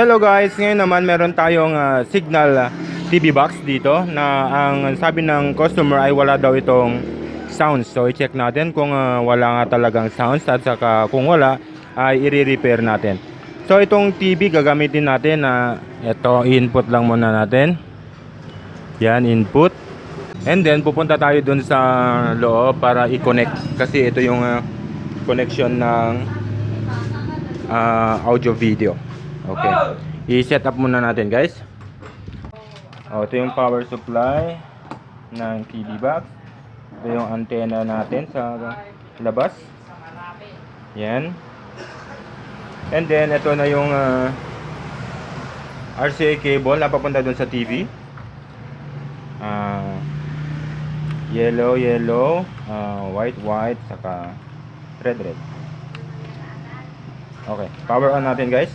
Hello guys, ngayon naman meron tayong Cignal TV box dito na ang sabi ng customer ay wala daw itong sounds. So i-check natin kung wala nga talagang sounds at saka kung wala ay i-repair natin. So itong TV gagamitin natin na ito input lang muna natin. Yan input. And then pupunta tayo dun sa loob para i-connect kasi ito yung connection ng audio video. Okay. I-set up muna natin, guys. Ito yung power supply ng TV box. Ito yung antenna natin sa labas. Yan. And then ito na yung RCA cable na papunta dun sa TV. Yellow, white, saka red. Okay, power on natin, guys.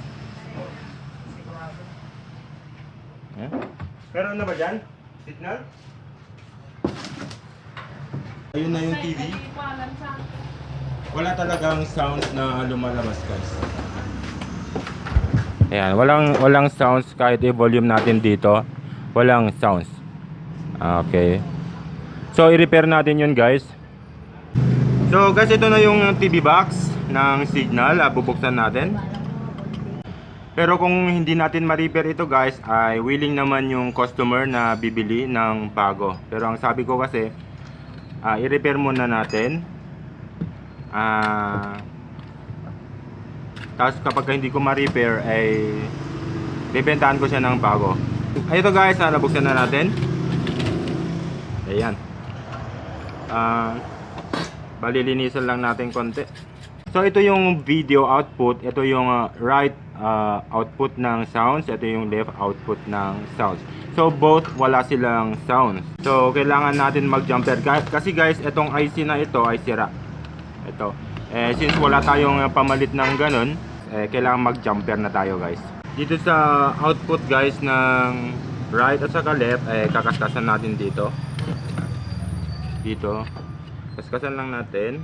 Meron na ba dyan? Signal? Ayun na yung TV. Wala talagang sound na lumalabas, guys. Ayan, walang sounds kahit i-volume natin dito. Walang sounds. Okay. So, i-repair natin yun, guys. So, guys, ito na yung TV box ng Cignal. Bubuksan natin. Pero kung hindi natin ma-repair ito, guys, ay willing naman yung customer na bibili ng bago. Pero ang sabi ko kasi, i-repair muna natin. Tapos kapag hindi ko ma-repair, ay bibentahan ko siya ng bago. Ito, guys, nabuksan na natin. Ayan. Balilinisan lang natin konti. So ito yung video output, ito yung right output ng sounds, ito yung left output ng sounds. So both wala silang sounds. So kailangan natin mag-jumper kasi, guys, itong IC na ito ay sira. Ito. Since wala tayong pamalit ng ganun, kailangan mag-jumper na tayo, guys. Dito sa output, guys, ng right at saka left, kakaskasan natin dito. Dito. Kaskasan lang natin.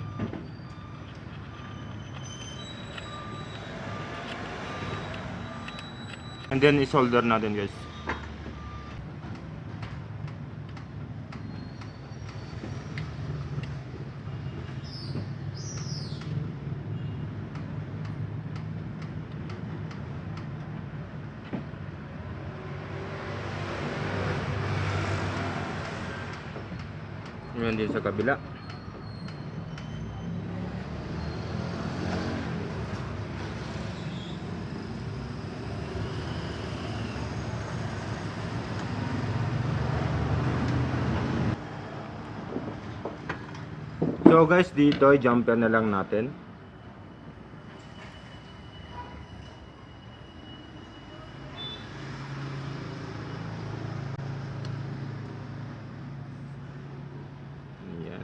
And then i-solder natin, guys. Yan din sa kabila. So guys, dito jumper na lang natin. Ayan.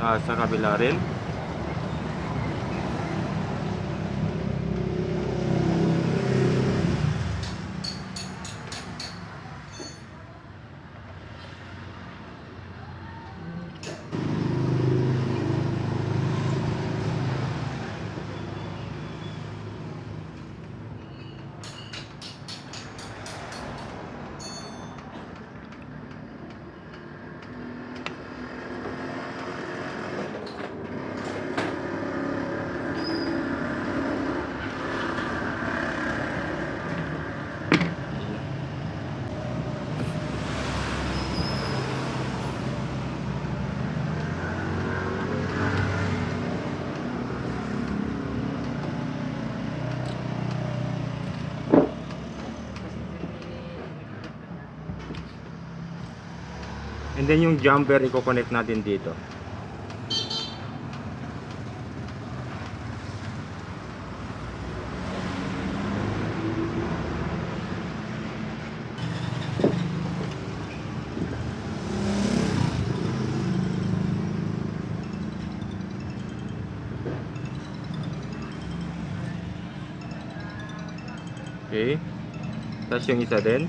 Sa kabila rin. And then yung jumper i-connect natin dito. Okay. Tapos yung isa din.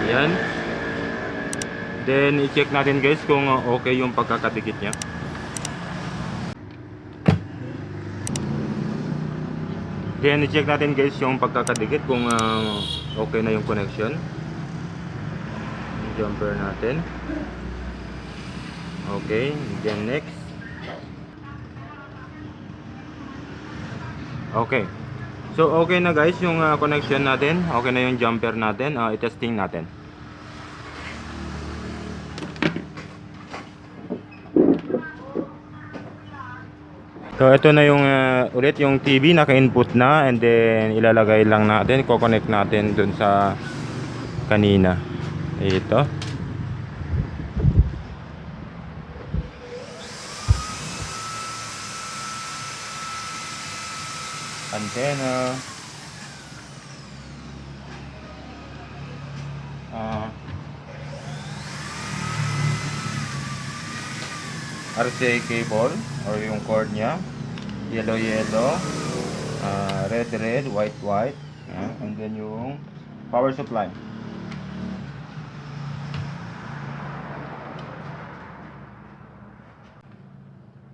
Yan. Then i-check natin guys kung okay yung pagkakadikit niya. Then i-check natin guys yung pagkakadikit kung okay na yung connection. Yung jumper natin. Okay, then next. Okay. So okay na guys yung connection natin. Okay na yung jumper natin. I-testing natin. So ito na yung ulit yung TV naka-input na, and then ilalagay lang natin, ko-connect natin dun sa kanina. Ito. Antenna. RCA cable or yung cord niya, yellow, red, white, and then yung power supply.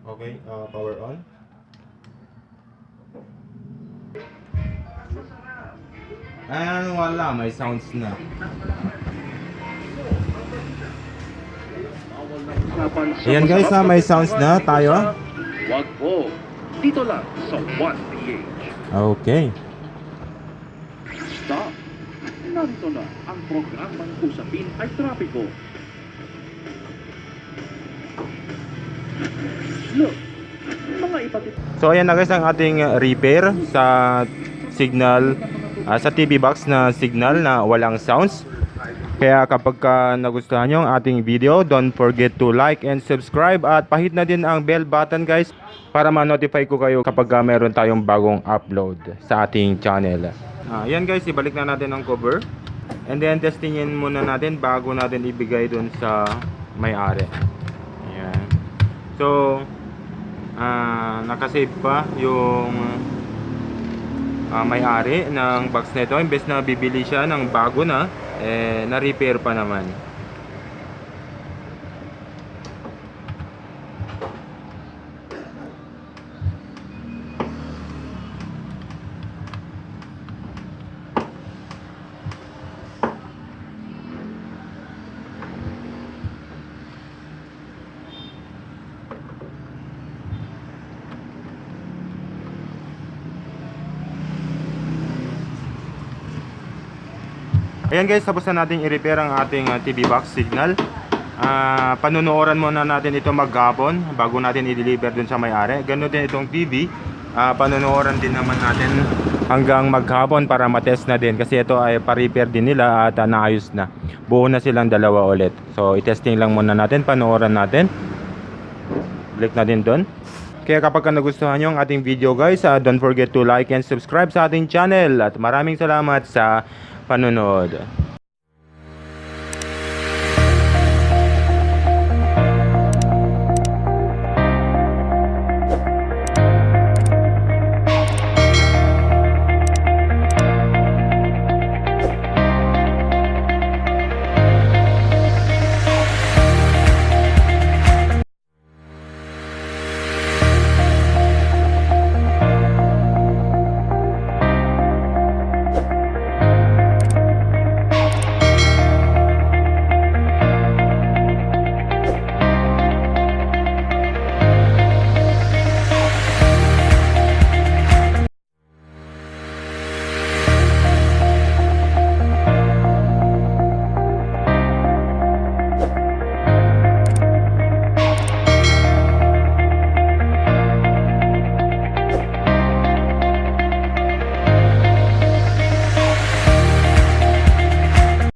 Okay, power on. Wala, may sounds na. Ayan guys, may sounds na tayo. Wag po. Dito lang sa 1PH. Okay. Stop. Narito na ang programang Usapin ay Trapiko. Look, mga iba't So ayan na guys ang ating repair sa Cignal, sa TV box na Cignal na walang sounds. Kaya kapag nagustuhan nyo ang ating video, don't forget to like and subscribe, at pahit na din ang bell button guys para ma-notify ko kayo kapag meron tayong bagong upload sa ating channel. Yan guys, ibalik na natin ang cover, and then testingin muna natin bago natin ibigay dun sa may-ari. Ayan. So nakasave pa yung may-ari ng box na ito. Imbes na bibili siya ng bago na, na-repair pa naman. Ayan guys, tapos na natin i-repair ang ating TV box Cignal. Panunuoran muna natin ito maghapon bago natin i-deliver dun sa may-ari. Ganun din itong TV, panunuoran din naman natin hanggang maghapon para matest na din, kasi ito ay pa-repair din nila at naayos na. Buo na silang dalawa ulit. So i-testing lang muna natin, panuoran natin. Click natin dun. Kaya kapag nagustuhan nyo ang ating video guys, don't forget to like and subscribe sa ating channel, at maraming salamat sa panonood.